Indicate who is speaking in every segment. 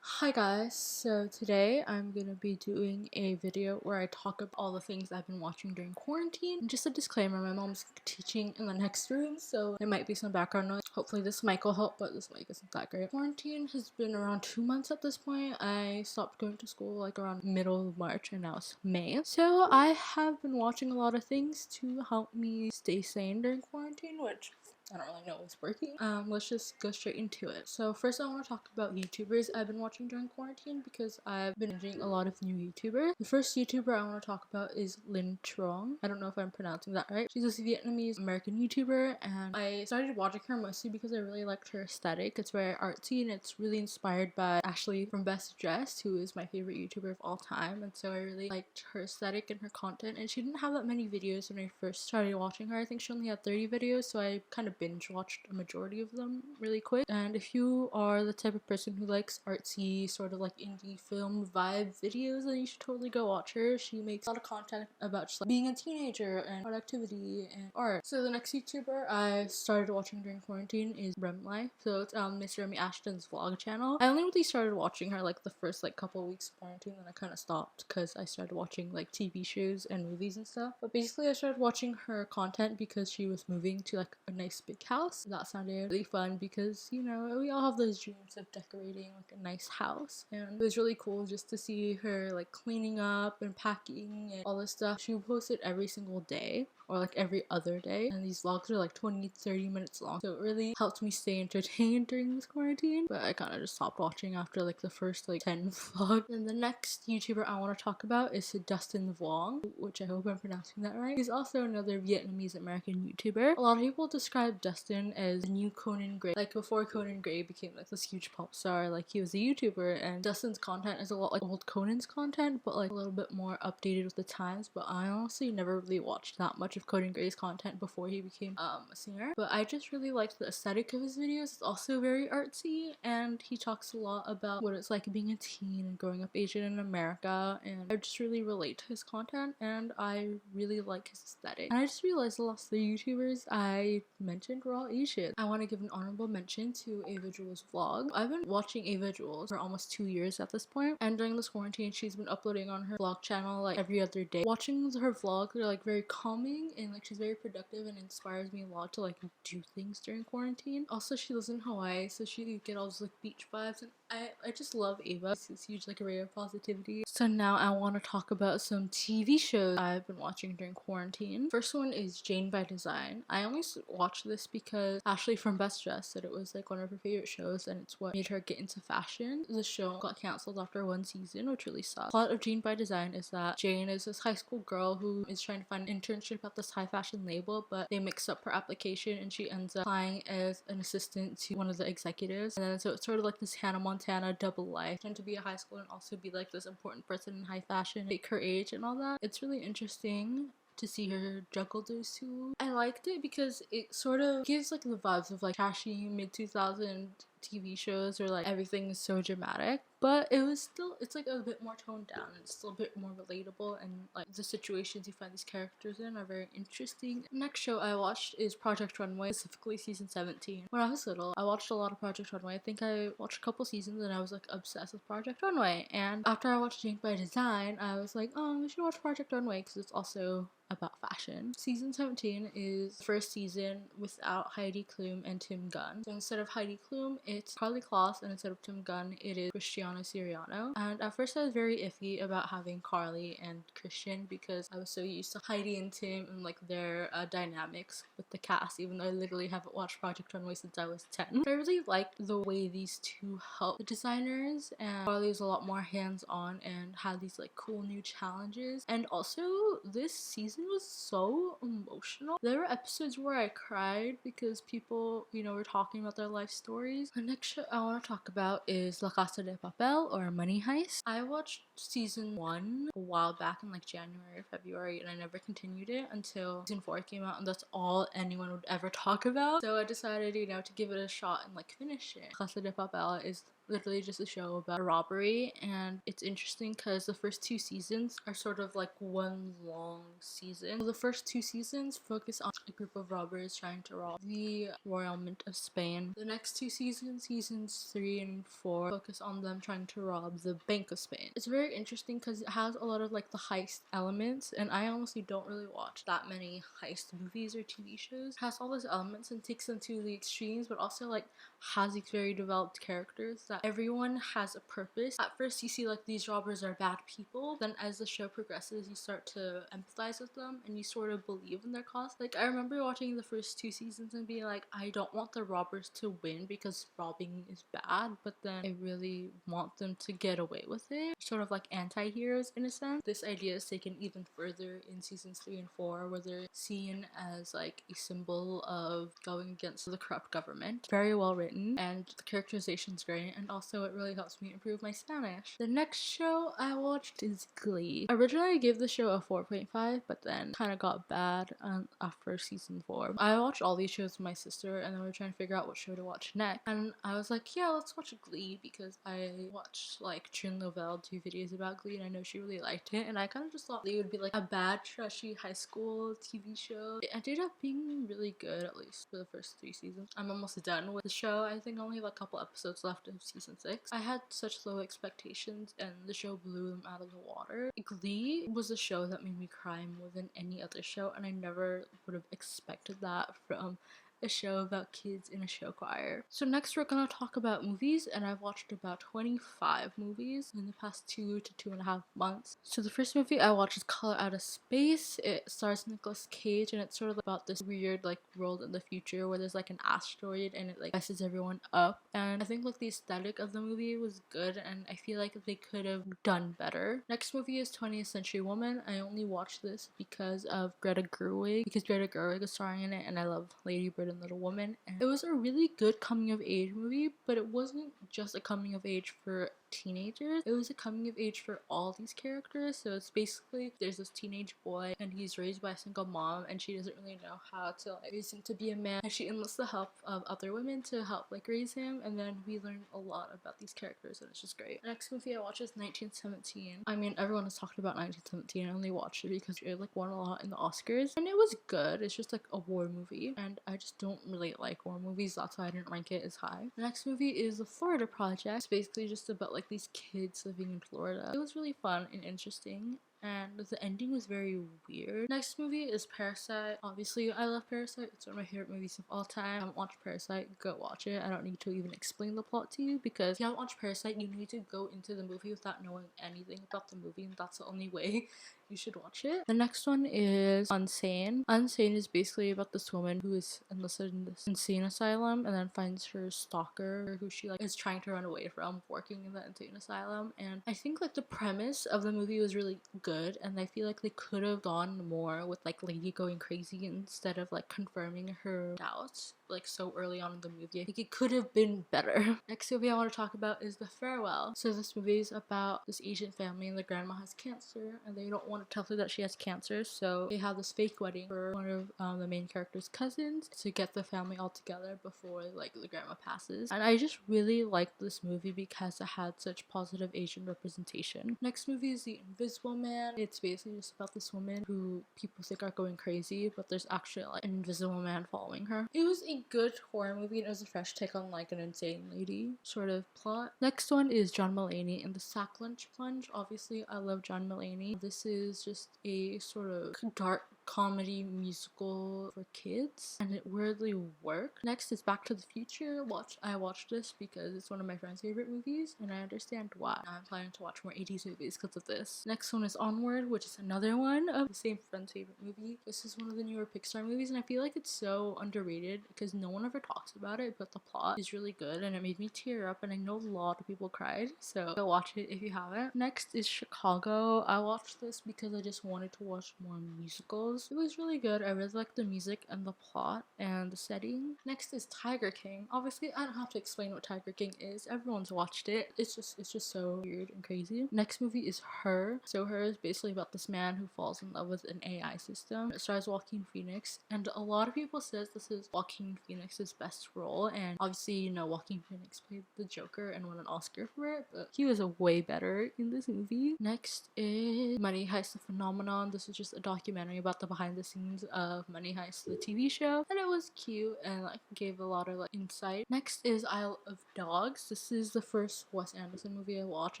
Speaker 1: Hi guys, so today I'm gonna be doing a video where I talk about all the things I've been watching during quarantine. And just a disclaimer, my mom's teaching in the next room, so there might be some background noise. Hopefully this mic will help, but this mic isn't that great. Quarantine has been around 2 months at this point. I stopped going to school like around middle of March and now it's May. So I have been watching a lot of things to help me stay sane during quarantine, which I don't really know what's working. Let's just go straight into it. So first I want to talk about YouTubers I've been watching during quarantine because I've been binging a lot of new YouTubers. The first YouTuber I want to talk about is Linh Truong. I don't know if I'm pronouncing that right. She's this Vietnamese American YouTuber and I started watching her mostly because I really liked her aesthetic. It's very artsy and it's really inspired by Ashley from Best Dressed, who is my favorite YouTuber of all time, and so I really liked her aesthetic and her content. And she didn't have that many videos when I first started watching her. I think she only had 30 videos, so I kind of binge watched a majority of them really quick. And if you are the type of person who likes artsy sort of like indie film vibe videos, then you should totally go watch her. She makes a lot of content about just like being a teenager and productivity and art. So the next YouTuber I started watching during quarantine is Remlife. So it's Miss Remy Ashton's vlog channel. I only really started watching her like the first like couple of weeks of quarantine, then I kind of stopped because I started watching like TV shows and movies and stuff. But basically I started watching her content because she was moving to like a nice big house. That sounded really fun because, you know, we all have those dreams of decorating like a nice house, and it was really cool just to see her like cleaning up and packing and all this stuff. She posted every single day or like every other day, and these vlogs are like 20-30 minutes long, so it really helped me stay entertained during this quarantine. But I kind of just stopped watching after like the first like 10 vlogs. And the next YouTuber I want to talk about is Dustin Vuong, which I hope I'm pronouncing that right. He's also another Vietnamese American YouTuber. A lot of people describe Dustin as the new Conan Gray. Like before Conan Gray became like this huge pop star, like he was a YouTuber, and Dustin's content is a lot like old Conan's content, but like a little bit more updated with the times. But I honestly never really watched that much of Conan Gray's content before he became a singer. But I just really liked the aesthetic of his videos. It's also very artsy, and he talks a lot about what it's like being a teen and growing up Asian in America, and I just really relate to his content and I really like his aesthetic. And I just realized the last 3 YouTubers I mentioned were all Asian. I want to give an honorable mention to Ava Jewel's vlog. I've been watching Ava Jewel's for almost 2 years at this point, and during this quarantine she's been uploading on her vlog channel like every other day. Watching her vlogs are like very calming, and like she's very productive and inspires me a lot to like do things during quarantine. Also, she lives in Hawaii, so she get all those like beach vibes, and I just love Ava. She's huge like a ray of positivity. So now I want to talk about some TV shows I've been watching during quarantine. First one is Jane by Design. I only watched this because Ashley from Best Dressed said it was like one of her favorite shows, and it's what made her get into fashion. The show got cancelled after 1 season, which really sucks. The plot of Jane by Design is that Jane is this high school girl who is trying to find an internship at this high fashion label, but they mix up her application and she ends up applying as an assistant to one of the executives. And then so it's sort of like this Hannah Montana double life, trying to be a high school and also be like this important person in high fashion, take her age and all that. It's really interesting to see her juggle those two. I liked it because it sort of gives like the vibes of like trashy mid-2000 TV shows where like everything is so dramatic, but it's like a bit more toned down and it's still a bit more relatable, and like the situations you find these characters in are very interesting. Next show I watched is Project Runway, specifically season 17. When I was little, I watched a lot of Project Runway. I think I watched a couple seasons and I was like obsessed with Project Runway, and after I watched Jane by Design I was like, oh, we should watch Project Runway because it's also about fashion. Season 17 is the first season without Heidi Klum and Tim Gunn. So instead of Heidi Klum, it's Carly Kloss, and instead of Tim Gunn, it is Cristiano Siriano. And at first I was very iffy about having Carly and Christian because I was so used to Heidi and Tim and like their dynamics with the cast, even though I literally haven't watched Project Runway since I was 10. But I really liked the way these two helped the designers, and Carly was a lot more hands-on and had these like cool new challenges. And also this season was so emotional. There were episodes where I cried because people, you know, were talking about their life stories. The next show I want to talk about is La Casa de Papel, or Money Heist. I watched season 1 a while back in like January or February, and I never continued it until season 4 came out, and that's all anyone would ever talk about. So I decided, you know, to give it a shot and like finish it. Casa de Papel is literally just a show about a robbery, and it's interesting because the first 2 seasons are sort of like one long season. So the first 2 seasons focus on a group of robbers trying to rob the Royal Mint of Spain. The next 2 seasons, seasons 3 and 4, focus on them trying to rob the Bank of Spain. It's very interesting because it has a lot of like the heist elements, and I honestly don't really watch that many heist movies or TV shows. It has all those elements and takes them to the extremes, but also like has these very developed characters that everyone has a purpose. At first you see like these robbers are bad people, then as the show progresses you start to empathize with them and you sort of believe in their cause. Like I remember watching the first 2 seasons and being like, I don't want the robbers to win because robbing is bad, but then I really want them to get away with it. Sort of like anti-heroes in a sense. This idea is taken even further in seasons 3 and 4 where they're seen as like a symbol of going against the corrupt government. Very well written and the characterization's great, and also it really helps me improve my Spanish. The next show I watched is Glee. Originally I gave the show a 4.5, but then kind of got bad after season 4. I watched all these shows with my sister and then we were trying to figure out what show to watch next, and I was like, yeah, let's watch Glee because I watched like Trin Lovell do videos about Glee and I know she really liked it, and I kind of just thought Glee would be like a bad trashy high school TV show. It ended up being really good, at least for the first 3 seasons. I'm almost done with the show. I think I only have a couple episodes left of season 6. I had such low expectations and the show blew them out of the water. Glee was a show that made me cry more than any other show, and I never would have expected that from a show about kids in a show choir. So next we're gonna talk about movies, and I've watched about 25 movies in the past 2 to 2.5 months. So the first movie I watched is Color Out of Space. It stars Nicolas Cage and it's sort of about this weird like world in the future where there's like an asteroid and it like messes everyone up, and I think like the aesthetic of the movie was good and I feel like they could have done better. Next movie is 20th Century Woman. I only watched this because of Greta Gerwig, because Greta Gerwig is starring in it and I love Lady Bird and Little Woman, and it was a really good coming of age movie, but it wasn't just a coming of age for teenagers, it was a coming of age for all these characters. So it's basically there's this teenage boy and he's raised by a single mom and she doesn't really know how to like raise him to be a man, and she enlists the help of other women to help like raise him, and then we learn a lot about these characters and it's just great. The next movie I watched is 1917. I mean, everyone has talked about 1917. I only watched it because it like won a lot in the Oscars and it was good. It's just like a war movie and I just don't really like war movies, that's why I didn't rank it as high. The next movie is The Florida Project. It's basically just about like these kids living in Florida. It was really fun and interesting, and the ending was very weird. Next movie is Parasite. Obviously I love Parasite, it's one of my favorite movies of all time. If you haven't watched Parasite, go watch it. I don't need to even explain the plot to you, because if you haven't watched Parasite you need to go into the movie without knowing anything about the movie, and that's the only way you should watch it. The next one is Unsane. Unsane is basically about this woman who is enlisted in this insane asylum and then finds her stalker who she like is trying to run away from working in the insane asylum, and I think like the premise of the movie was really good and I feel like they could have gone more with like Lady going crazy instead of like confirming her doubts like so early on in the movie. I think it could have been better. Next movie I want to talk about is The Farewell. So this movie is about this Asian family and the grandma has cancer and they don't want to tell her that she has cancer, so they have this fake wedding for one of the main character's cousins to get the family all together before like the grandma passes, and I just really liked this movie because it had such positive Asian representation. Next movie is The Invisible Man. It's basically just about this woman who people think are going crazy, but there's actually like an invisible man following her. It was a good horror movie and it was a fresh take on like an insane lady sort of plot. Next one is John Mulaney and The Sack Lunch Plunge. Obviously I love John Mulaney. This is just a sort of dark comedy musical for kids and it weirdly worked. Next is Back to the Future. I watched this because it's one of my friend's favorite movies and I understand why. Now I'm planning to watch more 80s movies because of this. Next one is Onward, which is another one of the same friend's favorite movie. This is one of the newer Pixar movies and I feel like it's so underrated because no one ever talks about it, but the plot is really good and it made me tear up and I know a lot of people cried, so go watch it if you haven't. Next is Chicago. I watched this because I just wanted to watch more musicals it was really good. I really liked the music and the plot and the setting. Next is Tiger King. Obviously, I don't have to explain what Tiger King is. Everyone's watched it. It's just so weird and crazy. Next movie is Her. So Her is basically about this man who falls in love with an AI system. It stars Joaquin Phoenix, and a lot of people says this is Joaquin Phoenix's best role. And obviously, you know, Joaquin Phoenix played the Joker and won an Oscar for it, but he was a way better in this movie. Next is Money Heist: The Phenomenon. This is just a documentary about the behind the scenes of Money Heist, the TV show, and it was cute and like gave a lot of like insight. Next is Isle of Dogs. This is the first Wes Anderson movie I watched.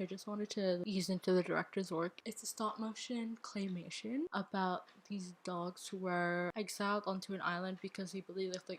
Speaker 1: I just wanted to ease into the director's work. It's a stop motion claymation about these dogs who were exiled onto an island because they believe that they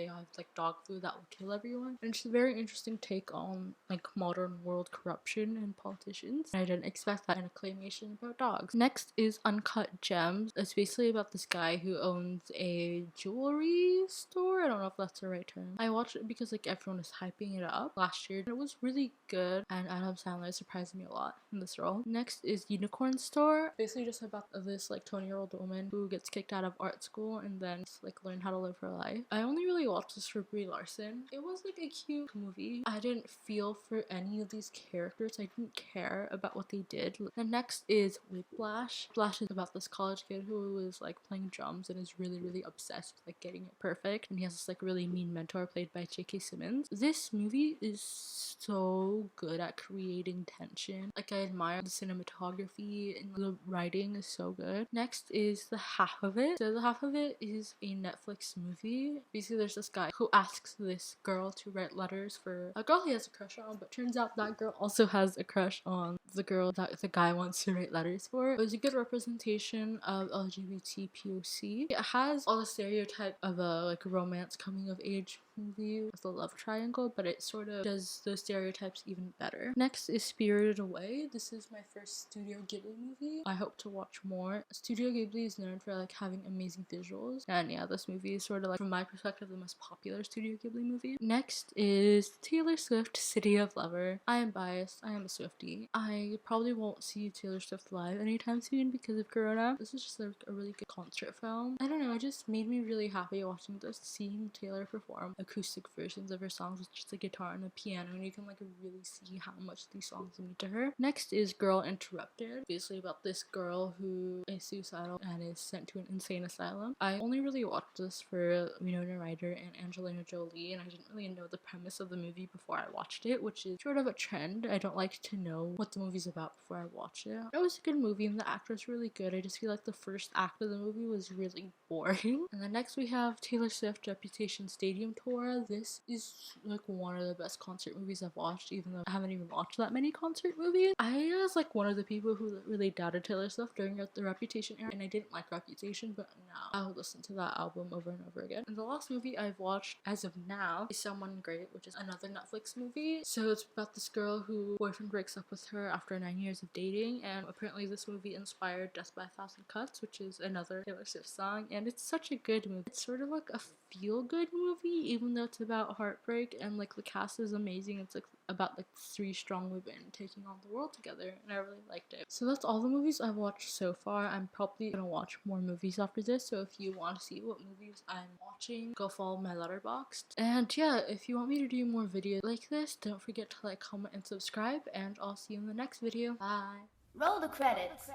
Speaker 1: have like dog food that will kill everyone, and it's a very interesting take on like modern world corruption and politicians. I didn't expect that in a claymation about dogs. Next is Uncut Gems. It's basically about this guy who owns a jewelry store. I don't know if that's the right term. I watched it because like everyone was hyping it up last year. It was really good, and Adam Sandler surprised me a lot in this role. Next is Unicorn Store. Basically just about this like 20-year-old woman who gets kicked out of art school and then like learn how to live her life. I only really watched this for Brie Larson. It was like a cute movie. I didn't feel for any of these characters. I didn't care about what they did. The next is Whiplash. Whiplash is about this college kid who is like playing drums and is really obsessed with like getting it perfect, and he has this like really mean mentor played by J.K. Simmons. This movie is so good at creating tension. Like I admire the cinematography and the writing is so good. Next is The Half of It. So The Half of It is a Netflix movie. Basically there's this guy who asks this girl to write letters for a girl he has a crush on, but turns out that girl also has a crush on the girl that the guy wants to write letters for. It was a good representation of LGBT POC. It has all the stereotype of a like romance coming of age movie with a love triangle, but it sort of does those stereotypes even better. Next is Spirited Away. This is my first Studio Ghibli movie. I hope to watch more. Studio Ghibli is known for like having amazing visuals, and yeah, this movie is sort of like, from my perspective, the most popular Studio Ghibli movie. Next is Taylor Swift, City of Lover. I am biased. I am a Swiftie. I probably won't see Taylor Swift live anytime soon because of Corona. This is just like a really good concert film. I don't know, it just made me really happy watching this, seeing Taylor perform acoustic versions of her songs with just a guitar and a piano, and you can like really see how much these songs mean to her. Next is Girl Interrupted. Basically about this girl who is suicidal and is sent to an insane asylum. I only really watched this for Winona Ryder and Angelina Jolie, and I didn't really know the premise of the movie before I watched it, which is sort of a trend. I don't like to know what the movie's about before I watch it. It was a good movie and the actor's really good. I just feel like the first act of the movie was really boring. And then next we have Taylor Swift Reputation Stadium Tour. This is like one of the best concert movies I've watched, even though I haven't even watched that many concert movies. I was like one of the people who really doubted Taylor Swift during the Reputation era, and I didn't like Reputation, but now I'll listen to that album over and over again. And the last movie I've watched as of now is Someone Great, which is another Netflix movie. So it's about this girl who boyfriend breaks up with her after 9 years of dating, and apparently this movie inspired Death by a Thousand Cuts, which is another Taylor Swift song, and it's such a good movie. It's sort of like a feel-good movie, even though it's about heartbreak, and like the cast is amazing. It's like about like 3 strong women taking on the world together, and I really liked it. So that's all the movies I've watched so far. I'm probably gonna watch more movies after this, so if you want to see what movies I'm watching, go follow my Letterboxd. And yeah, if you want me to do more videos like this, don't forget to like, comment, and subscribe, and I'll see you in the next video. Bye!
Speaker 2: Roll the credits.